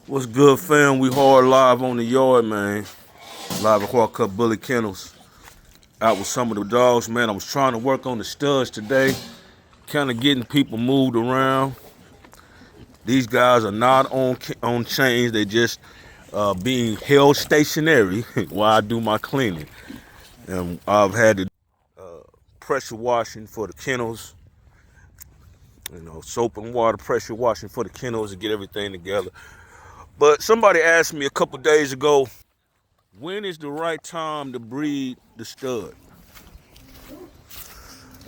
What's good, fam? We hard live on the yard, man. Live at Hard Cup Bully Kennels. Out with some of the dogs, man. I was trying to work on the studs today, kind of getting people moved around. These guys are not on chains. They just being held stationary while I do my cleaning. And I've had to pressure washing for the kennels, soap and water pressure washing for the kennels to get everything together. But somebody asked me a couple days ago, when is the right time to breed the stud?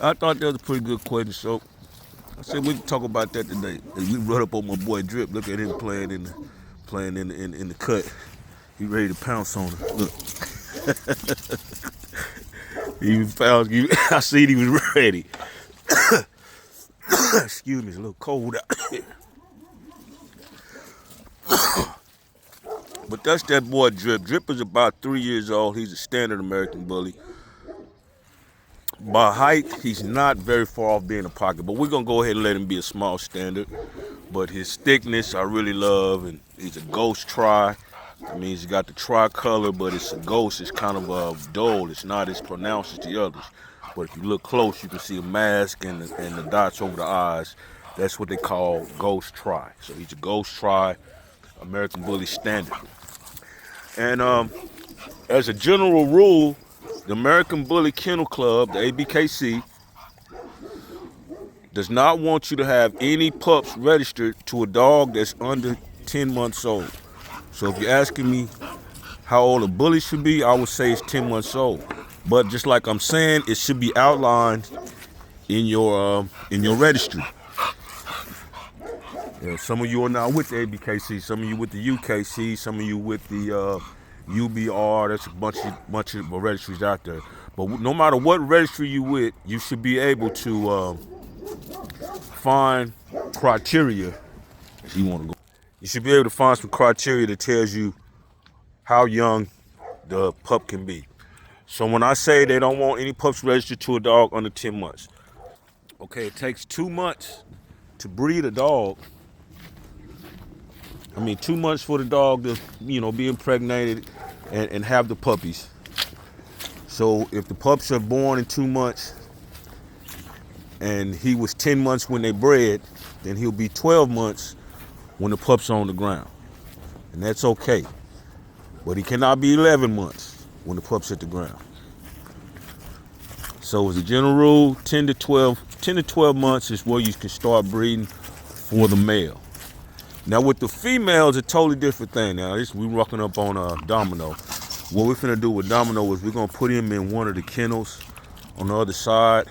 I thought that was a pretty good question, so I said we can talk about that today. And we run up on my boy Drip. Look at him playing in the cut. He ready to pounce on it. Look, he found you. I seen he was ready. Excuse me, it's a little cold out here. But that's that boy Drip. Drip is about 3 years old. He's a standard American bully. By height, he's not very far off being a pocket, but we're gonna go ahead and let him be a small standard. But his thickness, I really love, and he's a ghost tri. I mean, he's got the tri-color, but it's a ghost. It's kind of dull. It's not as pronounced as the others. But if you look close, you can see a mask and the dots over the eyes. That's what they call ghost tri. So he's a ghost tri, American Bully standard. And as a general rule, the American Bully Kennel Club, the ABKC, does not want you to have any pups registered to a dog that's under 10 months old. So if you're asking me how old a bully should be, I would say it's 10 months old. But just like I'm saying, it should be outlined in your registry. Some of you are not with the ABKC, some of you with the UKC, some of you with the UBR. There's a bunch of registries out there. But no matter what registry you with, you should be able to find criteria. If you want to go, you should be able to find some criteria that tells you how young the pup can be. So when I say they don't want any pups registered to a dog under 10 months, okay, it takes 2 months to breed a dog. 2 months for the dog to, be impregnated and have the puppies. So if the pups are born in 2 months and he was 10 months when they bred, then he'll be 12 months when the pups are on the ground. And that's okay. But he cannot be 11 months when the pups hit the ground. So as a general rule, 10 to 12 months is where you can start breeding for the male. Now with the females, it's a totally different thing. Now we rocking up on Domino. What we're finna do with Domino is we're gonna put him in one of the kennels on the other side.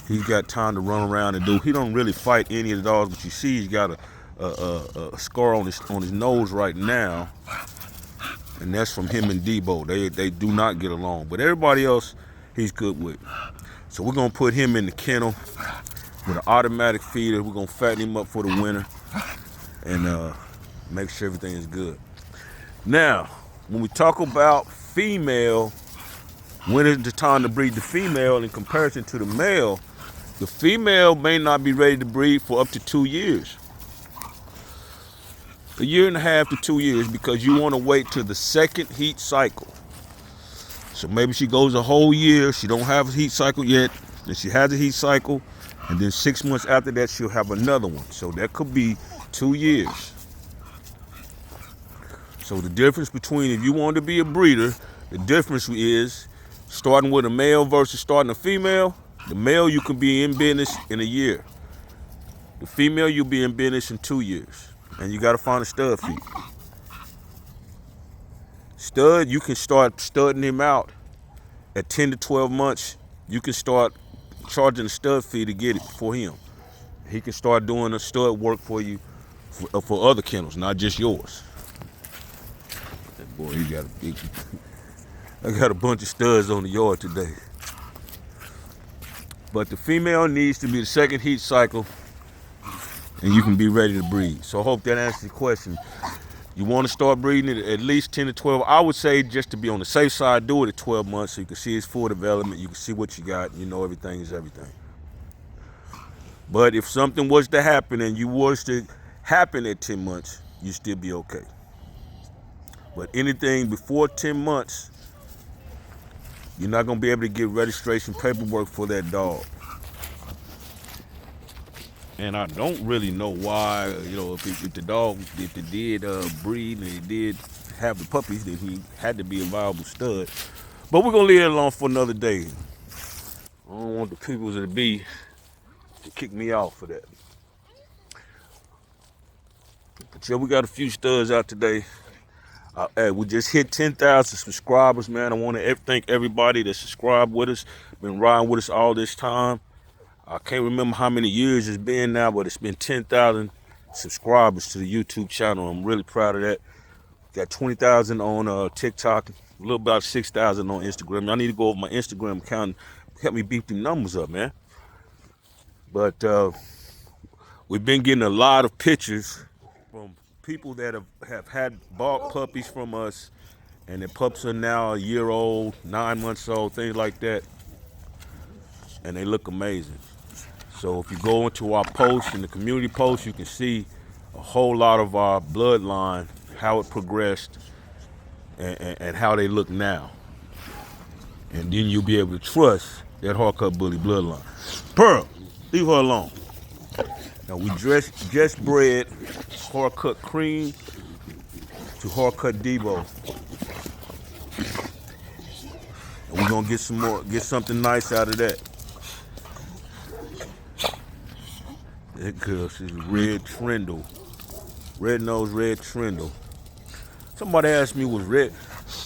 He's got time to run around and do. He don't really fight any of the dogs, but you see he's got a scar on his nose right now, and that's from him and Debo. They do not get along, but everybody else he's good with. So we're gonna put him in the kennel with an automatic feeder. We're gonna fatten him up for the winter and make sure everything is good. Now, when we talk about female, when is the time to breed the female in comparison to the male? The female may not be ready to breed for up to 2 years. 1.5 years to 2 years, because you want to wait till the second heat cycle. So maybe she goes a whole year, she don't have a heat cycle yet, then she has a heat cycle, and then 6 months after that she'll have another one. So that could be 2 years. So the difference between, if you want to be a breeder, the difference is starting with a male versus starting a female. The male you can be in business in a year. The female you'll be in business in 2 years. And you gotta find a stud feed. Stud, you can start studding him out at 10 to 12 months. You can start charging a stud fee to get it for him. He can start doing a stud work for you for other kennels, not just yours. That boy, he got a big. I got a bunch of studs on the yard today. But the female needs to be the second heat cycle, and you can be ready to breed. So I hope that answers the question. You want to start breeding it at least 10 to 12. I would say, just to be on the safe side, do it at 12 months so you can see his full development. You can see what you got. You know everything is everything. But if something was to happen and you was to happen at 10 months, you still be okay. But anything before 10 months, you're not gonna be able to get registration paperwork for that dog. And I don't really know why, if the dog, if it did breed and it did have the puppies, then he had to be a viable stud. But we're gonna leave it alone for another day. I don't want the people to kick me out for that. But yeah, we got a few studs out today. Hey, we just hit 10,000 subscribers, man. I want to thank everybody that subscribed with us, been riding with us all this time. I can't remember how many years it's been now, but it's been 10,000 subscribers to the YouTube channel. I'm really proud of that. Got 20,000 on TikTok, a little about 6,000 on Instagram. I need to go over my Instagram account, help me beat the numbers up, man. But we've been getting a lot of pictures from people that have had bought puppies from us, and the pups are now a year old, 9 months old, things like that, and they look amazing. So if you go into our posts, in the community posts, you can see a whole lot of our bloodline, how it progressed, and how they look now. And then you'll be able to trust that hardcut bully bloodline. Pearl, leave her alone. Now we just bred hardcut cream to hardcut Debo. And we're gonna get something nice out of that. That girl, she's red Trindle. Red nose, red Trindle. Somebody asked me was red.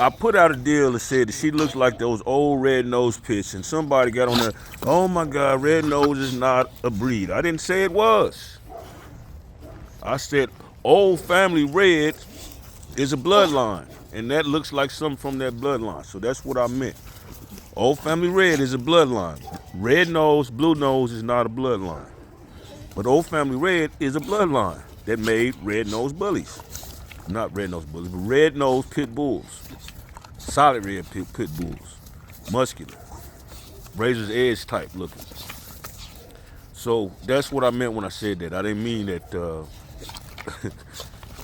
I put out a deal that said that she looks like those old red nose pits, and somebody got on there, oh my God, red nose is not a breed. I didn't say it was. I said old family red is a bloodline, and that looks like something from that bloodline. So that's what I meant. Old family red is a bloodline. Red nose, blue nose is not a bloodline. But old family red is a bloodline that made red nose bullies. Not red nose bullies, but red nose pit bulls. Solid red pit bulls. Muscular. Razor's edge type looking. So that's what I meant when I said that. I didn't mean that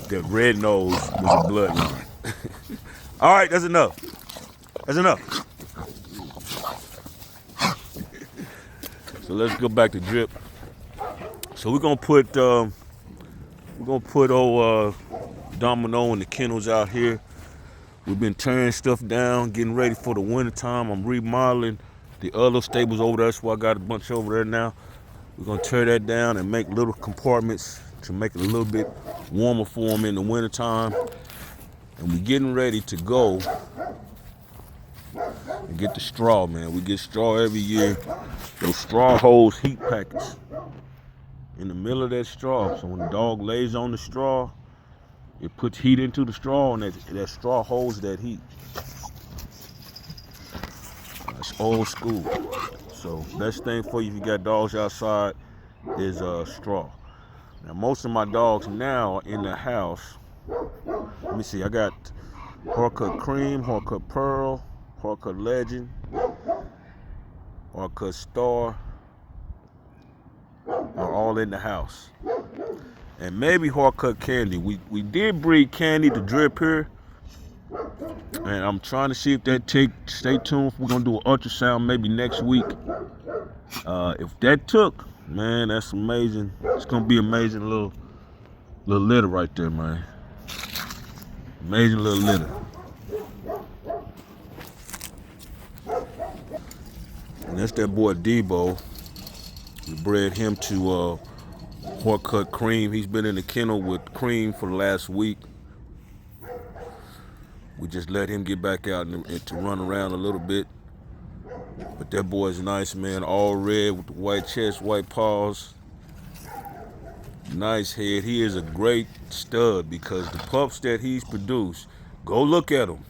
that red nose was a bloodline. All right, that's enough. That's enough. So let's go back to drip. So we're gonna put old Domino and the kennels out here. We've been tearing stuff down, getting ready for the winter time. I'm remodeling the other stables over there. That's why I got a bunch over there now. We're gonna tear that down and make little compartments to make it a little bit warmer for them in the winter time. And we're getting ready to go and get the straw, man. We get straw every year. Those straw holds heat packets in the middle of that straw. So when the dog lays on the straw, it puts heat into the straw, and that straw holds that heat. That's old school. So best thing for you if you got dogs outside is straw. Now most of my dogs now are in the house. Let me see, I got hardcut cream, hardcut pearl, hardcut legend, hardcut star, are all in the house. And maybe hardcut candy. We did breed candy to drip here, and I'm trying to see if that stay tuned. We're gonna do an ultrasound maybe next week. If that took, man, that's amazing. It's gonna be amazing little litter right there, man. Amazing little litter. And that's that boy Debo. We bred him to hardcut cream. He's been in the kennel with cream for the last week. We just let him get back out and to run around a little bit. But that boy's nice, man. All red with the white chest, white paws. Nice head. He is a great stud because the pups that he's produced, go look at them.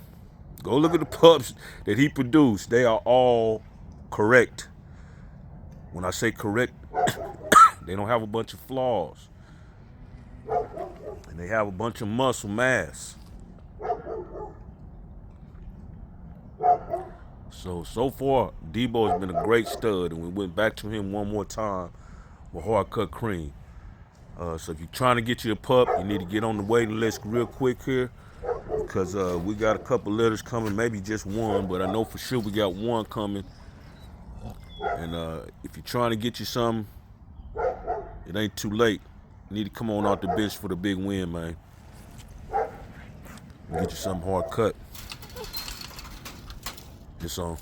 Go look at the pups that he produced. They are all correct. When I say correct, they don't have a bunch of flaws. And they have a bunch of muscle mass. So far, Debo has been a great stud, and we went back to him one more time with hardcut cream. So if you're trying to get you a pup, you need to get on the waiting list real quick here, because we got a couple litters coming, maybe just one, but I know for sure we got one coming. And if you're trying to get you some, it ain't too late. You need to come on out the bench for the big win, man. Get you something hard cut. It's on.